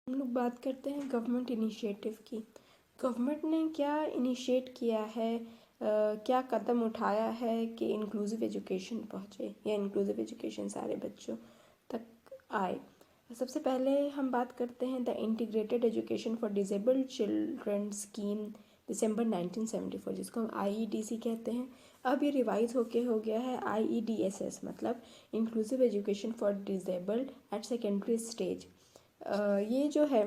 हम लोग बात करते हैं गवर्नमेंट इनिशिएटिव की। गवर्नमेंट ने क्या इनिशिएट किया है, क्या कदम उठाया है कि इंक्लूसिव एजुकेशन पहुँचे या इंक्लूसिव एजुकेशन सारे बच्चों तक आए। सबसे पहले हम बात करते हैं the integrated education for disabled children scheme दिसंबर 1974, जिसको हम IEDC कहते हैं। अब ये रिवाइज होके हो गया है IEDSS, मतलब inclusive education for disabled at secondary stage. ये जो है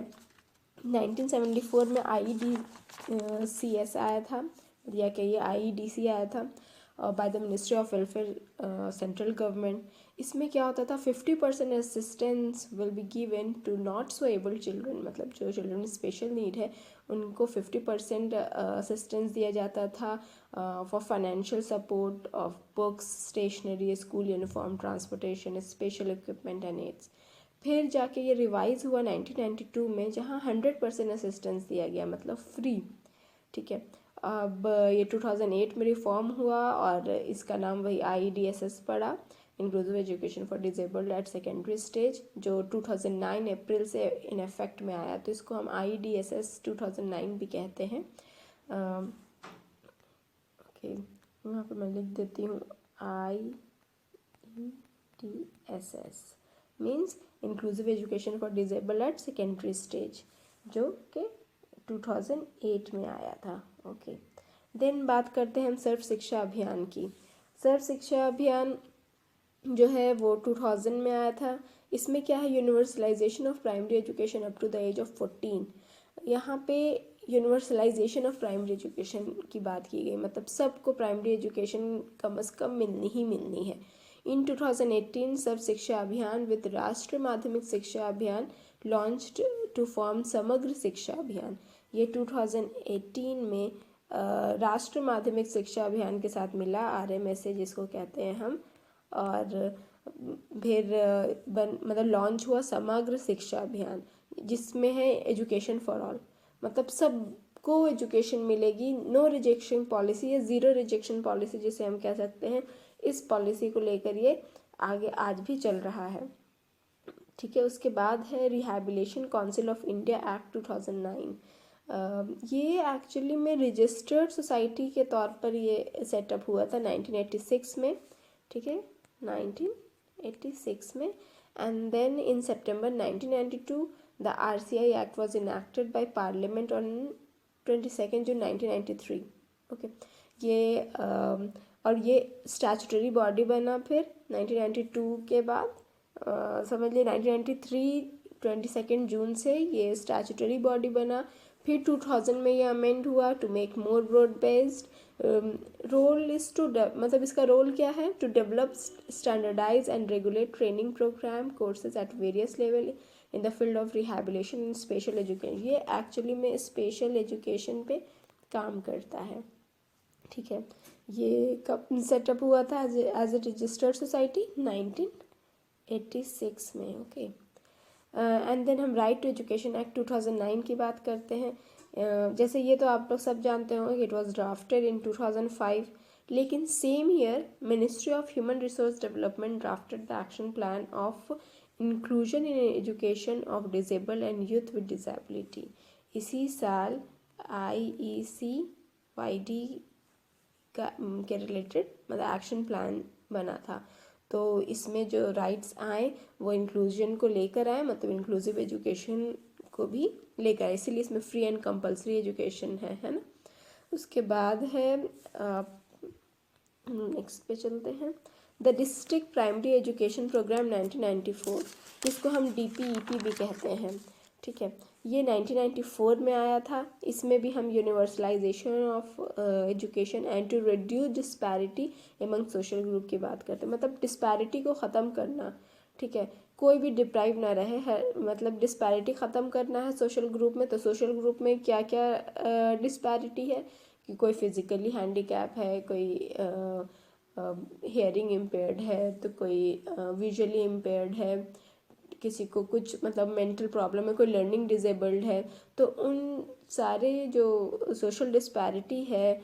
1974 में IEDCS आया था, या कहिए IEDC आया था by the ministry of welfare central government. इसमें क्या होता था, 50% assistance will be given to not so abled children, मतलब जो चिल्ड्रन स्पेशल नीड है उनको 50% असिस्टेंस दिया जाता था for financial support of books, stationery, school uniform, transportation, special equipment and aids. फिर जाके ये रिवाइज़ हुआ 1992 में, जहाँ 100% असिस्टेंस दिया गया, मतलब फ्री। ठीक है, अब ये 2008 में रिफॉर्म हुआ और इसका नाम वही IEDSS पड़ा, inclusive education for disabled at secondary stage, जो 2009 अप्रैल से इन इफेक्ट में आया। तो इसको हम IEDSS 2009 भी कहते हैं। ओके, यहाँ पर मैं लिख देती हूँ IEDSS means inclusive education for disable at secondary stage, जो कि 2008 में आया था। ओके, देन बात करते हैं हम सर्व शिक्षा अभियान की। सर्व शिक्षा अभियान जो है वो 2000 में आया था। इसमें क्या है, universalisation of primary education up to the age of 14। यहाँ पे यूनिवर्सलाइजेशन ऑफ प्राइमरी एजुकेशन की बात की गई, मतलब सबको प्राइमरी एजुकेशन कम से कम मिलनी ही मिलनी है। इन 2018 सर्व शिक्षा अभियान विद राष्ट्रीय माध्यमिक शिक्षा अभियान लॉन्च्ड टू फॉर्म समग्र शिक्षा अभियान। ये 2018 में राष्ट्रीय माध्यमिक शिक्षा अभियान के साथ मिला, RMSA जिसको कहते हैं हम, और फिर मतलब लॉन्च हुआ समग्र शिक्षा अभियान, जिसमें है एजुकेशन फॉर ऑल, मतलब सबको एजुकेशन मिलेगी। नो रिजेक्शन पॉलिसी या ज़ीरो रिजेक्शन पॉलिसी जिसे हम कह सकते हैं, इस पॉलिसी को लेकर ये आगे आज भी चल रहा है। ठीक है, उसके बाद है rehabilitation council of India act 2009। ये एक्चुअली में रजिस्टर्ड सोसाइटी के तौर पर ये सेटअप हुआ था 1986 में। ठीक है, 1986 में, and then in September 1992 the RCI act was enacted by parliament on 22 June 1993। Okay, ये और ये स्टैट्यूटरी बॉडी बना फिर 1992 के बाद, समझ लिए 1993 22 जून से ये स्टैट्यूटरी बॉडी बना। फिर 2000 में ये अमेंड हुआ to make more broad based. Role is to मतलब इसका रोल क्या है, to develop standardize and regulate training program courses at various level in the field of rehabilitation and special education. ये एक्चुअली में स्पेशल एजुकेशन पे काम करता है। ठीक है, ये कब सेटअप हुआ था एज ए रजिस्टर्ड सोसाइटी 1986 में। ओके, एंड देन हम राइट टू एजुकेशन एक्ट 2009 की बात करते हैं। जैसे ये तो आप लोग सब जानते होंगे, इट वाज ड्राफ्टेड इन 2005, लेकिन same year ministry of human resource development drafted the action plan of inclusion in education of disable and youth with disability. इसी साल IECYD के रिलेटेड मतलब एक्शन प्लान बना था। तो इसमें जो राइट्स आए वो इंक्लूजन को लेकर आए, मतलब इंक्लूसिव एजुकेशन को भी लेकर आए, इसीलिए इसमें फ्री एंड कंपलसरी एजुकेशन है ना। उसके बाद है नेक्स्ट पे चलते हैं, the district primary education program 1994, जिसको हम DPEP भी कहते हैं। ठीक है, ये 1994 में आया था। इसमें भी हम universalization of education and to reduce disparity among social group की बात करते हैं, मतलब डिस्पैरिटी को ख़त्म करना। ठीक है, कोई भी डिप्राइव ना रहे है, मतलब डिस्पैरिटी ख़त्म करना है सोशल ग्रुप में। तो सोशल ग्रुप में क्या क्या डिस्पैरिटी है कि कोई फिज़िकली हैंडीकैप है, कोई हेयरिंग इम्पेयर्ड है, तो कोई विजुअली इम्पेयर्ड है, किसी को कुछ मतलब मेंटल प्रॉब्लम है, कोई लर्निंग डिसेबल्ड है। तो उन सारे जो सोशल डिस्पैरिटी है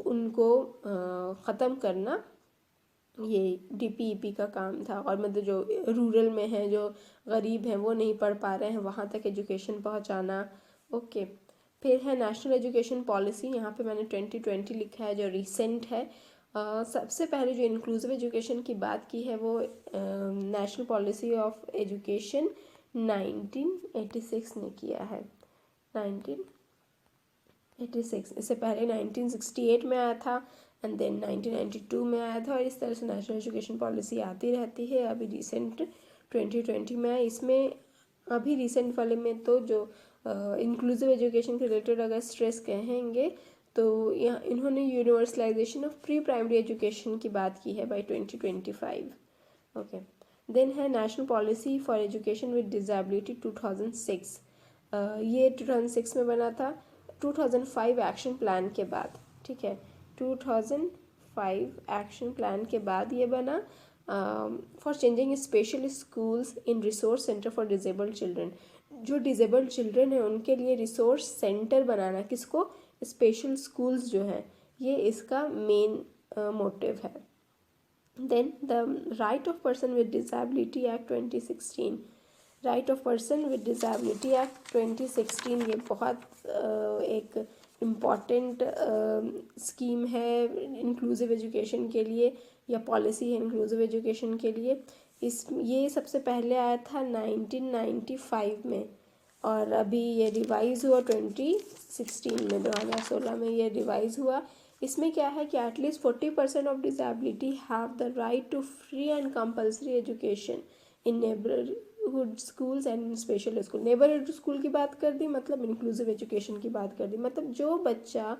उनको ख़त्म करना ये DPEP का काम था। और मतलब जो रूरल में है, जो गरीब हैं, वो नहीं पढ़ पा रहे हैं, वहाँ तक एजुकेशन पहुँचाना। ओके, फिर है नेशनल एजुकेशन पॉलिसी। यहाँ पे मैंने 2020 लिखा है, जो रिसेंट है। सबसे पहले जो इंक्लूसिव एजुकेशन की बात की है वो नेशनल पॉलिसी ऑफ एजुकेशन 1986 ने किया है। 1986, इससे पहले 1968 में आया था, एंड देन 1992 में आया था। और इस तरह से नेशनल एजुकेशन पॉलिसी आती रहती है। अभी रिसेंट 2020 में आया। इसमें अभी रिसेंट वाले में तो जो इंक्लूसिव एजुकेशन के रिलेटेड अगर स्ट्रेस कहेंगे तो यहाँ इन्होंने universalization of pre primary education की बात की है बाय 2025। ओके, देन है national policy for education with disability 2006। ये 2006 में बना था 2005 एक्शन प्लान के बाद। ठीक है, 2005 एक्शन प्लान के बाद ये बना for changing special schools in resource centre for disabled children. जो डिजेबल्ड चिल्ड्रन है उनके लिए रिसोर्स सेंटर बनाना, किसको, स्पेशल स्कूल्स जो हैं, ये इसका मेन मोटिव है। Then the right of person with disability act 2016। Right of person with disability act 2016 ये बहुत एक इम्पॉर्टेंट स्कीम है इंक्लूसिव एजुकेशन के लिए, या पॉलिसी है इंक्लूसिव एजुकेशन के लिए। ये सबसे पहले आया था 1995 में, और अभी ये रिवाइज़ हुआ 2016 में, 2016 में ये रिवाइज़ हुआ। इसमें क्या है कि at least 40% of disability have the right to free and compulsory education in neighbourhood schools and special school. Neighbourhood school की बात कर दी, मतलब इंक्लूसिव एजुकेशन की बात कर दी। मतलब जो बच्चा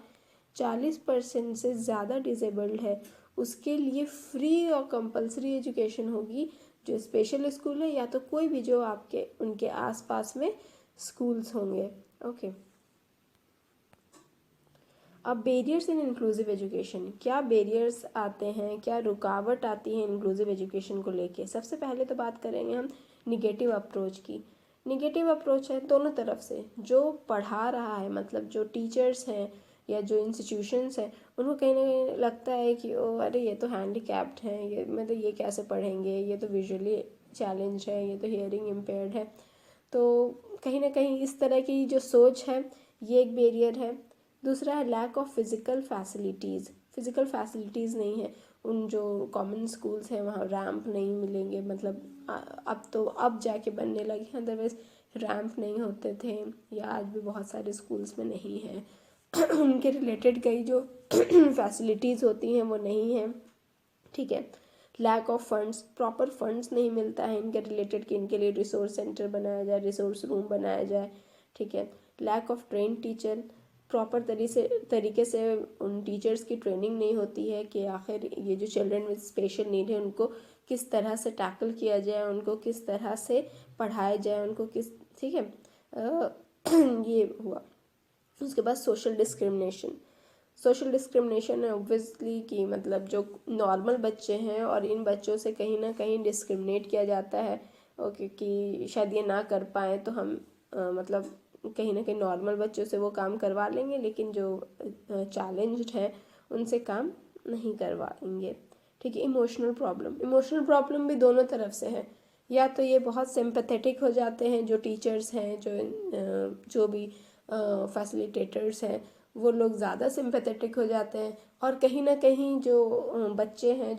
40% से ज़्यादा डिसेबल्ड है उसके लिए फ्री और कंपल्सरी एजुकेशन होगी, जो स्पेशल स्कूल है या तो कोई भी जो आपके उनके आसपास में स्कूल्स होंगे। ओके, अब बैरियर्स इन इंक्लूसिव एजुकेशन, क्या बैरियर्स आते हैं, क्या रुकावट आती है इंक्लूसिव एजुकेशन को लेके। सबसे पहले तो बात करेंगे हम निगेटिव अप्रोच की। निगेटिव अप्रोच है दोनों तरफ से, जो पढ़ा रहा है मतलब जो टीचर्स हैं या जो इंस्टीट्यूशंस हैं, उनको कहीं ना कहीं लगता है कि ओ अरे ये तो हैंडीकैप्ड हैं, ये मतलब ये कैसे पढ़ेंगे, ये तो विजुअली चैलेंज है, ये तो हियरिंग इम्पेयर्ड है। तो कहीं ना कहीं इस तरह की जो सोच है ये एक बैरियर है। दूसरा है lack of physical facilities. Physical facilities नहीं है, उन जो कॉमन स्कूल्स हैं वहाँ रैंप नहीं मिलेंगे, मतलब अब तो अब जाके बनने लगे हैं, अदरवाइज़ रैंप नहीं होते थे, या आज भी बहुत सारे स्कूल्स में नहीं है। उनके रिलेटेड कई जो फैसिलिटीज़ होती हैं वो नहीं हैं। ठीक है, lack of funds, proper funds नहीं मिलता है इनके रिलेटेड कि इनके लिए रिसोर्स सेंटर बनाया जाए, रिसोर्स रूम बनाया जाए। ठीक है, lack of train teacher, proper तरीके से उन टीचर्स की ट्रेनिंग नहीं होती है कि आखिर ये जो चिल्ड्रन विद स्पेशल नीड है उनको किस तरह से टैकल किया जाए, उनको किस तरह से पढ़ाया जाए, उनको किस, ठीक है। ये हुआ। उसके बाद सोशल डिस्क्रिमिनेशन। सोशल डिस्क्रिमिनेशन है ऑब्वियसली कि मतलब जो नॉर्मल बच्चे हैं और इन बच्चों से कहीं ना कहीं डिस्क्रिमिनेट किया जाता है। ओके, कि शायद ये ना कर पाए तो हम मतलब कहीं ना कहीं नॉर्मल बच्चों से वो काम करवा लेंगे, लेकिन जो चैलेंज्ड है उनसे काम नहीं करवाएंगे। ठीक है, इमोशनल प्रॉब्लम। इमोशनल प्रॉब्लम भी दोनों तरफ से है, या तो ये बहुत सिंपैथेटिक हो जाते हैं जो टीचर्स हैं, जो भी फैसिलिटेटर्स हैं, वो लोग ज़्यादा सिंपैथेटिक हो जाते हैं। और कहीं ना कहीं जो बच्चे हैं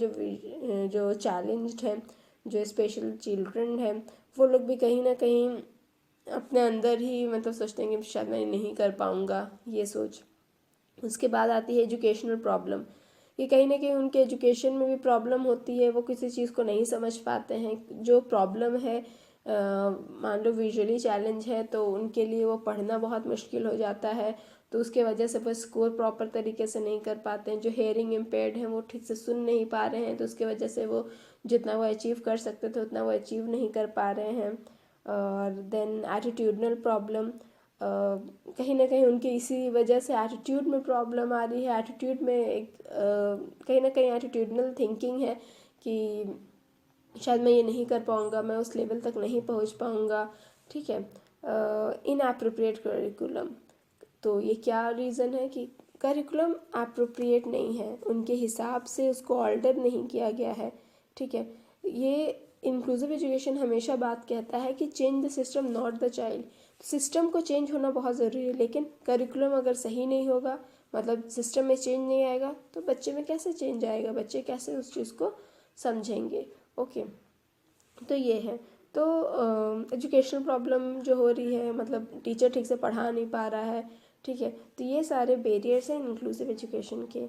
जो चैलेंज्ड हैं, जो स्पेशल चिल्ड्रन हैं, वो लोग भी कहीं ना कहीं अपने अंदर ही मतलब सोचते हैं कि शायद मैं नहीं कर पाऊँगा, ये सोच। उसके बाद आती है एजुकेशनल प्रॉब्लम। ये कहीं ना कहीं उनके एजुकेशन में भी प्रॉब्लम होती है, वो किसी चीज़ को नहीं समझ पाते हैं। जो प्रॉब्लम है, मान लो विजुअली चैलेंज है तो उनके लिए वो पढ़ना बहुत मुश्किल हो जाता है, तो उसके वजह से वो स्कोर प्रॉपर तरीके से नहीं कर पाते हैं। जो हेयरिंग इम्पेयर्ड हैं वो ठीक से सुन नहीं पा रहे हैं, तो उसके वजह से वो जितना वो अचीव कर सकते थे उतना वो अचीव नहीं कर पा रहे हैं। और देन एटीट्यूडनल प्रॉब्लम, कहीं ना कहीं उनके इसी वजह से एटीट्यूड में प्रॉब्लम आ रही है। एटीट्यूड में एक कहीं ना कहीं एटीट्यूडनल थिंकिंग है कि शायद मैं ये नहीं कर पाऊँगा, मैं उस लेवल तक नहीं पहुँच पाऊँगा। ठीक है, इनएप्रोप्रिएट करिकुलम, तो ये क्या रीज़न है कि करिकुलम अप्रोप्रिएट नहीं है, उनके हिसाब से उसको ऑल्टर नहीं किया गया है, ठीक है। ये इंक्लूसिव एजुकेशन हमेशा बात कहता है कि change the system not the child. System को चेंज होना बहुत ज़रूरी है, लेकिन करिकुलम अगर सही नहीं होगा, मतलब सिस्टम में चेंज नहीं आएगा, तो बच्चे में कैसे चेंज आएगा, बच्चे कैसे उस चीज़ को समझेंगे। ओके, तो ये है। तो एजुकेशनल प्रॉब्लम जो हो रही है, मतलब टीचर ठीक से पढ़ा नहीं पा रहा है, ठीक है, तो ये सारे बैरियर्स हैं इंक्लूसिव एजुकेशन के।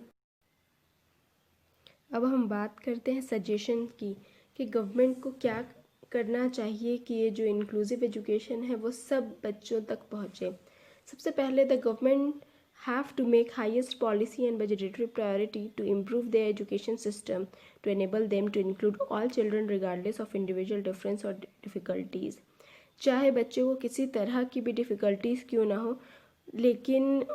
अब हम बात करते हैं सजेशन की कि गवर्नमेंट को क्या करना चाहिए कि ये जो इंक्लूसिव एजुकेशन है वो सब बच्चों तक पहुँचे। सबसे पहले the government have to make highest policy and budgetary priority to improve their education system to enable them to include all children regardless of individual difference or difficulties। चाहे बच्चे को किसी तरह की भी डिफ़िकल्टीज़ क्यों ना हो, लेकिन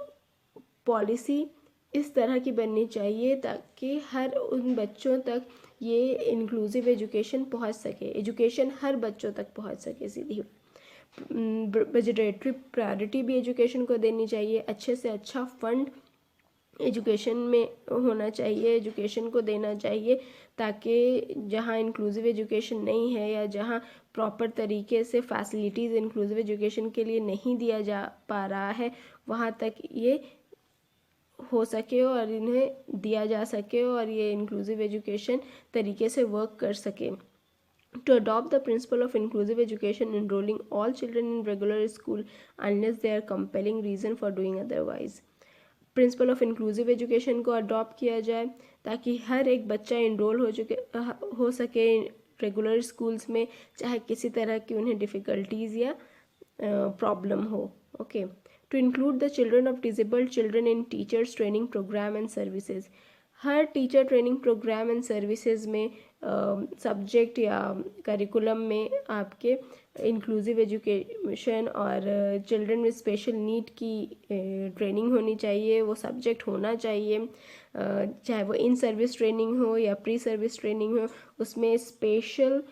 पॉलिसी इस तरह की बननी चाहिए ताकि हर उन बच्चों तक ये इंक्लूसिव एजुकेशन पहुंच सके, एजुकेशन हर बच्चों तक पहुंच सके। सीधी बजटेटरी प्रायोरिटी भी एजुकेशन को देनी चाहिए, अच्छे से अच्छा फंड एजुकेशन में होना चाहिए, एजुकेशन को देना चाहिए, ताकि जहाँ इंक्लूसिव एजुकेशन नहीं है या जहाँ प्रॉपर तरीके से फैसिलिटीज़ इंक्लूसिव एजुकेशन के लिए नहीं दिया जा पा रहा है, वहाँ तक ये हो सके और इन्हें दिया जा सके और ये इंक्लूसिव एजुकेशन तरीके से वर्क कर सके। To adopt the principle of inclusive education, enrolling all children in regular school unless there are compelling reason for doing otherwise। Principle of inclusive education को अडॉप्ट किया जाए ताकि हर एक बच्चा इनरोल हो सके रेगुलर स्कूल्स में, चाहे किसी तरह की उन्हें डिफ़िकल्टीज़ या प्रॉब्लम हो। Okay, to include the children of disabled children in teachers training program and services. हर teacher training program and services में सब्जेक्ट या करिकुलम में आपके इंक्लूसिव एजुकेशन और चिल्ड्रन विद स्पेशल नीड की ट्रेनिंग होनी चाहिए, वो सब्जेक्ट होना चाहिए, चाहे वो इन सर्विस ट्रेनिंग हो या प्री सर्विस ट्रेनिंग हो, उसमें स्पेशल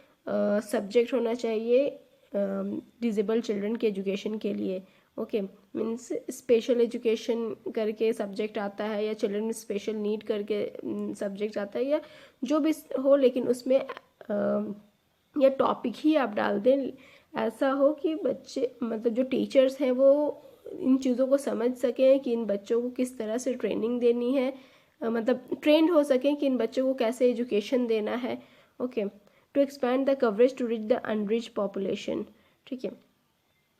सब्जेक्ट होना चाहिए डिसेबल चिल्ड्रन के एजुकेशन के लिए। ओके, मीन्स स्पेशल एजुकेशन करके सब्जेक्ट आता है या चिल्ड्रन में स्पेशल नीड करके सब्जेक्ट आता है या जो भी हो, लेकिन उसमें या टॉपिक ही आप डाल दें, ऐसा हो कि बच्चे मतलब जो टीचर्स हैं वो इन चीज़ों को समझ सकें कि इन बच्चों को किस तरह से ट्रेनिंग देनी है, मतलब ट्रेंड हो सकें कि इन बच्चों को कैसे एजुकेशन देना है। Okay, to expand the coverage to reach the unreach population. ठीक है,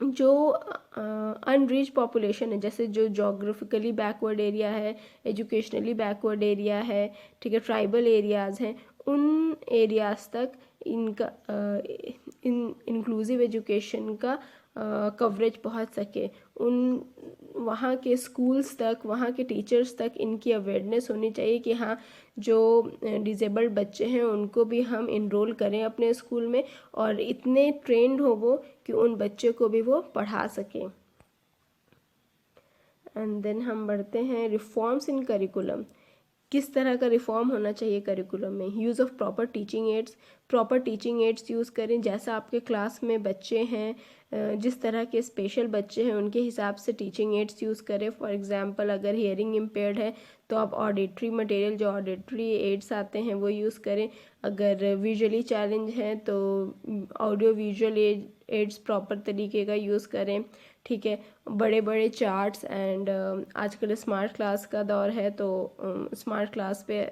जो अनरीच पॉपुलेशन है, जैसे जो जोग्राफिकली बैकवर्ड एरिया है, एजुकेशनली बैकवर्ड एरिया है, ठीक है, ट्राइबल एरियाज़ हैं, उन एरियाज़ तक इनका इंक्लूसिव एजुकेशन का कवरेज पहुंच सके, उन वहाँ के स्कूल्स तक, वहाँ के टीचर्स तक इनकी अवेयरनेस होनी चाहिए कि हाँ, जो डिसेबल्ड बच्चे हैं उनको भी हम इनरोल करें अपने स्कूल में और इतने ट्रेंड हो वो कि उन बच्चों को भी वो पढ़ा सकें। एंड देन हम बढ़ते हैं रिफॉर्म्स इन करिकुलम। किस तरह का रिफॉर्म होना चाहिए करिकुलम में? Use of proper teaching ads. Proper teaching ads use करें, जैसा आपके क्लास में बच्चे हैं, जिस तरह के स्पेशल बच्चे हैं उनके हिसाब से टीचिंग एड्स यूज़ करें। फॉर एग्जांपल अगर हियरिंग इम्पेयर्ड है तो आप ऑडिटरी मटेरियल, जो ऑडिटरी एड्स आते हैं वो यूज़ करें। अगर विजुअली चैलेंज है तो ऑडियो विजुअल एड्स प्रॉपर तरीके का यूज़ करें। ठीक है, बड़े बड़े चार्ट्स एंड आजकल स्मार्ट क्लास का दौर है तो स्मार्ट क्लास पे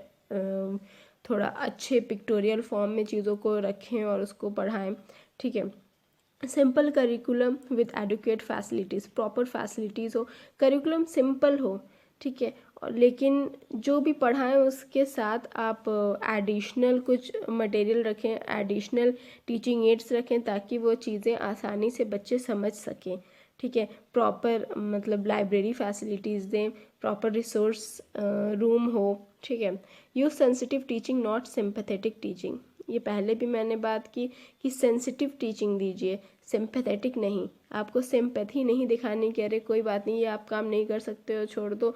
थोड़ा अच्छे पिक्टोरियल फॉर्म में चीज़ों को रखें और उसको पढ़ाएं। ठीक है, simple curriculum with adequate facilities, proper facilities हो, करिकुलम सिंपल हो, ठीक है, लेकिन जो भी पढ़ाएं उसके साथ आप एडिशनल कुछ मटेरियल रखें, एडिशनल टीचिंग एड्स रखें ताकि वो चीज़ें आसानी से बच्चे समझ सकें। ठीक है, प्रॉपर मतलब लाइब्रेरी फैसिलिटीज़ दें, प्रॉपर रिसोर्स रूम हो। ठीक है, use sensitive teaching not sympathetic teaching. ये पहले भी मैंने बात की कि सेंसिटिव टीचिंग दीजिए, सिंपैथेटिक नहीं। आपको सिंपैथी नहीं दिखाने की, अरे कोई बात नहीं, ये आप काम नहीं कर सकते हो, छोड़ दो,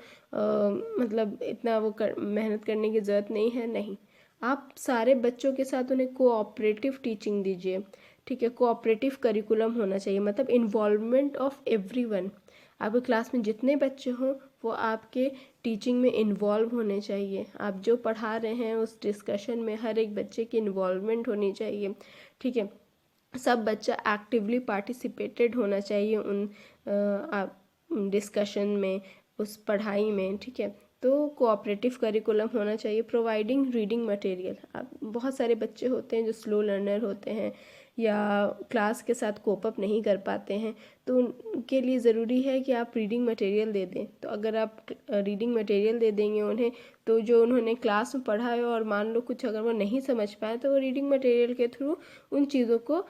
मतलब इतना वो मेहनत करने की ज़रूरत नहीं है, नहीं। आप सारे बच्चों के साथ उन्हें कोऑपरेटिव टीचिंग दीजिए। ठीक है, कोऑपरेटिव करिकुलम होना चाहिए, मतलब इन्वॉल्वमेंट ऑफ एवरीवन। आपके क्लास में जितने बच्चे हों वो आपके टीचिंग में इन्वॉल्व होने चाहिए। आप जो पढ़ा रहे हैं उस डिस्कशन में हर एक बच्चे की इन्वॉल्वमेंट होनी चाहिए, ठीक है। सब बच्चा एक्टिवली पार्टिसिपेटेड होना चाहिए उन डिस्कशन में, उस पढ़ाई में, ठीक है। तो कोऑपरेटिव करिकुलम होना चाहिए। प्रोवाइडिंग रीडिंग मटेरियल, अब बहुत सारे बच्चे होते हैं जो स्लो लर्नर होते हैं या क्लास के साथ कोप अप नहीं कर पाते हैं, तो उनके लिए ज़रूरी है कि आप रीडिंग मटेरियल दे दें। तो अगर आप रीडिंग मटेरियल दे देंगे उन्हें, तो जो उन्होंने क्लास में पढ़ा है और मान लो कुछ अगर वो नहीं समझ पाए तो वो रीडिंग मटेरियल के थ्रू उन चीज़ों को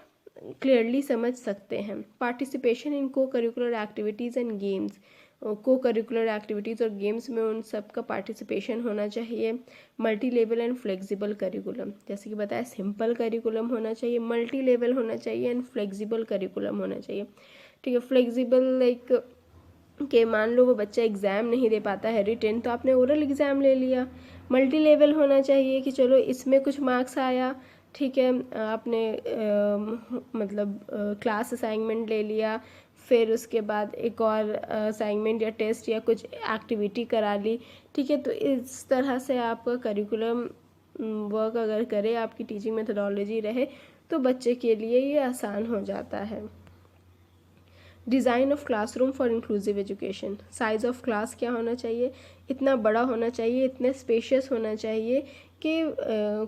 क्लियरली समझ सकते हैं। पार्टिसिपेशन इन को करिकुलर एक्टिविटीज़ एंड गेम्स, को करिकुलर एक्टिविटीज़ और गेम्स में उन सब का पार्टिसिपेशन होना चाहिए। Multi level and flexible curriculum, जैसे कि बताया सिंपल करिकुलम होना चाहिए, मल्टी लेवल होना चाहिए एंड फ्लेक्सिबल करिकुलम होना चाहिए, ठीक है। फ्लेक्सिबल लाइक कि मान लो वो बच्चा एग्ज़ाम नहीं दे पाता है रिटन, तो आपने ओरल एग्ज़ाम ले लिया। मल्टी लेवल होना चाहिए कि चलो इसमें कुछ मार्क्स आया, ठीक है, आपने मतलब क्लास असाइनमेंट ले लिया, फिर उसके बाद एक और असाइनमेंट या टेस्ट या कुछ एक्टिविटी करा ली, ठीक है। तो इस तरह से आपका करिकुलम वर्क अगर करे, आपकी टीचिंग मेथोडोलॉजी रहे, तो बच्चे के लिए ये आसान हो जाता है। Design of classroom for inclusive education, size of class क्या होना चाहिए, इतना बड़ा होना चाहिए, इतना स्पेशियस होना चाहिए कि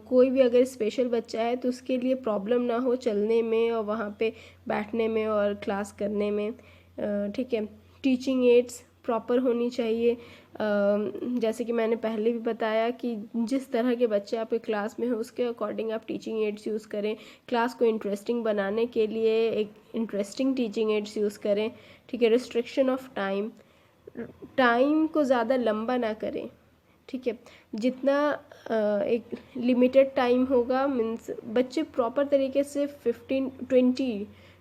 कोई भी अगर स्पेशल बच्चा है तो उसके लिए प्रॉब्लम ना हो चलने में और वहाँ पे बैठने में और क्लास करने में, ठीक है। टीचिंग एड्स प्रॉपर होनी चाहिए, जैसे कि मैंने पहले भी बताया कि जिस तरह के बच्चे आपके क्लास में हो उसके अकॉर्डिंग आप टीचिंग एड्स यूज़ करें। क्लास को इंटरेस्टिंग बनाने के लिए एक इंटरेस्टिंग टीचिंग एड्स यूज़ करें, ठीक है। रिस्ट्रिक्शन ऑफ टाइम, टाइम को ज़्यादा लंबा ना करें, ठीक है। जितना एक लिमिटेड टाइम होगा, मीन्स बच्चे प्रॉपर तरीके से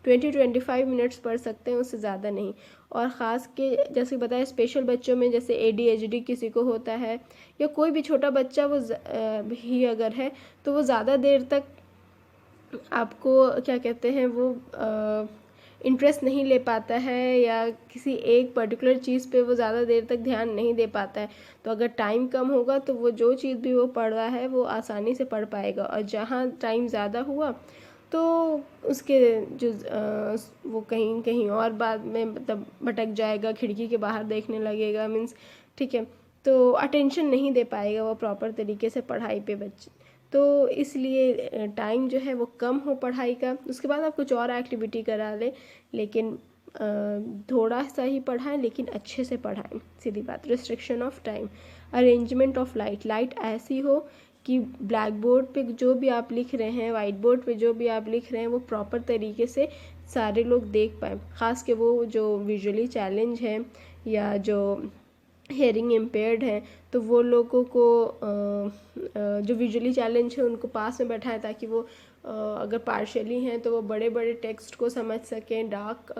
25 मिनट्स पढ़ सकते हैं, उससे ज़्यादा नहीं। और ख़ास के जैसे बताया स्पेशल बच्चों में जैसे ADHD किसी को होता है या कोई भी छोटा बच्चा वो भी अगर है तो वो ज़्यादा देर तक आपको क्या कहते हैं वो इंटरेस्ट नहीं ले पाता है या किसी एक पर्टिकुलर चीज़ पे वो ज़्यादा देर तक ध्यान नहीं दे पाता है। तो अगर टाइम कम होगा तो वो जो चीज़ भी वो पढ़ रहा है वो आसानी से पढ़ पाएगा, और जहाँ टाइम ज़्यादा हुआ तो उसके जो वो कहीं कहीं और बाद में मतलब भटक जाएगा, खिड़की के बाहर देखने लगेगा, मीन्स, ठीक है। तो अटेंशन नहीं दे पाएगा वो प्रॉपर तरीके से पढ़ाई पे बच्चे। तो इसलिए टाइम जो है वो कम हो पढ़ाई का, उसके बाद आप कुछ और एक्टिविटी करा लें, लेकिन थोड़ा सा ही पढ़ाएं लेकिन अच्छे से पढ़ाएं, सीधी बात। Restriction of time, arrangement of light, light ऐसी हो कि ब्लैक बोर्ड पे जो भी आप लिख रहे हैं, वाइट बोर्ड पे जो भी आप लिख रहे हैं वो प्रॉपर तरीके से सारे लोग देख पाएँ। ख़ास के वो जो विजुअली चैलेंज है या जो हेयरिंग इम्पेयर्ड हैं, तो वो लोगों को जो विजुअली चैलेंज है उनको पास में बैठाएं ताकि वो अगर पार्शियली हैं तो वो बड़े बड़े टेक्स्ट को समझ सकें। डार्क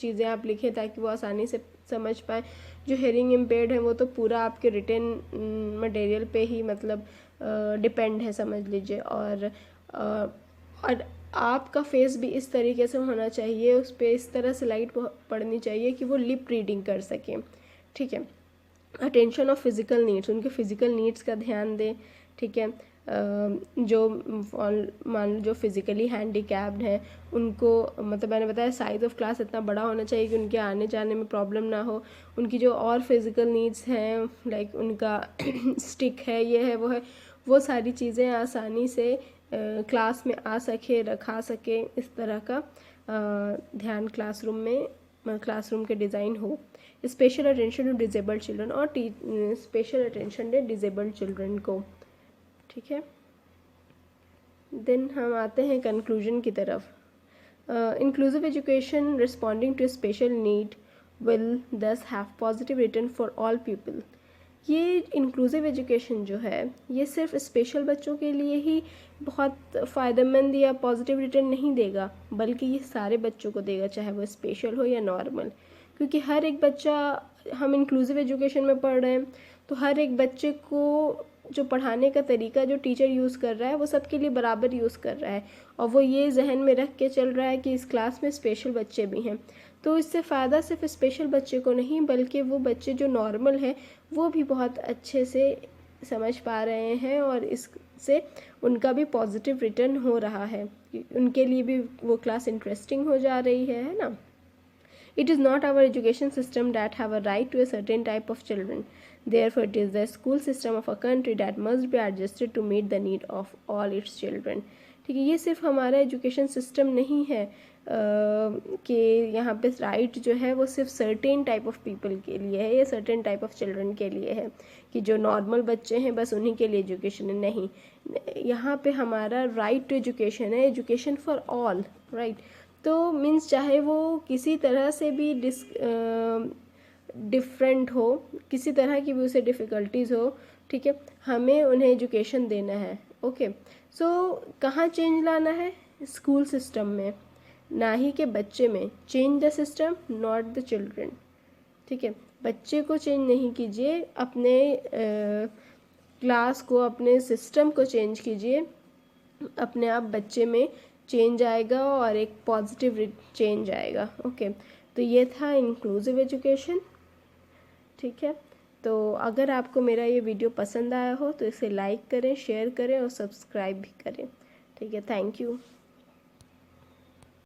चीज़ें आप लिखें ताकि वो आसानी से समझ पाएँ। जो हेयरिंग इम्पेयर्ड है वो तो पूरा आपके रिटन मटेरियल पे ही मतलब डिपेंड है, समझ लीजिए। और आपका फेस भी इस तरीके से होना चाहिए, उस पर इस तरह से लाइट पड़नी चाहिए कि वो लिप रीडिंग कर सकें, ठीक है। अटेंशन ऑफ फिज़िकल नीड्स, उनके फिज़िकल नीड्स का ध्यान दें, ठीक है। जो मान लो जो फिज़िकली हैंडीकैप्ड हैं उनको, मतलब मैंने बताया साइज़ ऑफ क्लास इतना बड़ा होना चाहिए कि उनके आने जाने में प्रॉब्लम ना हो। उनकी जो और फिज़िकल नीड्स हैं लाइक उनका स्टिक है, ये है वो है, वो सारी चीज़ें आसानी से क्लास में आ सके, रखा सके, इस तरह का ध्यान क्लासरूम में क्लासरूम के डिज़ाइन हो। Special attention to disabled children, और स्पेशल अटेंशन दे डिजेबल्ड चिल्ड्रन को, ठीक है। देन हम आते हैं कंक्लूजन की तरफ। Inclusive education responding to special need will thus have positive return for all people. ये इंक्लूसिव एजुकेशन जो है ये सिर्फ स्पेशल बच्चों के लिए ही बहुत फ़ायदेमंद या पॉजिटिव रिटर्न नहीं देगा, बल्कि ये सारे बच्चों को देगा, चाहे वो स्पेशल हो या नॉर्मल। क्योंकि हर एक बच्चा, हम इंक्लूसिव एजुकेशन में पढ़ रहे हैं तो हर एक बच्चे को जो पढ़ाने का तरीका जो टीचर यूज़ कर रहा है वो सबके लिए बराबर यूज़ कर रहा है, और वो ये जहन में रख के चल रहा है कि इस क्लास में स्पेशल बच्चे भी हैं। तो इससे फ़ायदा सिर्फ स्पेशल बच्चे को नहीं, बल्कि वो बच्चे जो नॉर्मल हैं वो भी बहुत अच्छे से समझ पा रहे हैं, और इससे उनका भी पॉजिटिव रिटर्न हो रहा है, उनके लिए भी वो क्लास इंटरेस्टिंग हो जा रही है ना। It is not our education system that have a right to a certain type of children. Therefore, it is the school system of a country that must be adjusted to meet the need of all its children. ठीक है, ये सिर्फ हमारा education system नहीं है कि यहाँ पे राइट जो है वो सिर्फ सर्टेन टाइप ऑफ पीपल के लिए है या सर्टेन टाइप ऑफ चिल्ड्रन के लिए है, कि जो नॉर्मल बच्चे हैं बस उन्हीं के लिए एजुकेशन है। नहीं, यहाँ पे हमारा राइट टू एजुकेशन है, एजुकेशन फॉर ऑल, राइट। तो मीन्स चाहे वो किसी तरह से भी डिफरेंट हो, किसी तरह की भी उसे डिफ़िकल्टीज़ हो, ठीक है, हमें उन्हें एजुकेशन देना है। ओके, सो कहाँ चेंज लाना है? स्कूल सिस्टम में, ना ही के बच्चे में। Change the system not the children. ठीक है, बच्चे को चेंज नहीं कीजिए, अपने क्लास को, अपने सिस्टम को चेंज कीजिए, अपने आप बच्चे में चेंज आएगा और एक पॉजिटिव चेंज आएगा। ओके, तो ये था इंक्लूसिव एजुकेशन। ठीक है, तो अगर आपको मेरा ये वीडियो पसंद आया हो तो इसे लाइक करें, शेयर करें और सब्सक्राइब भी करें। ठीक है, थैंक यू।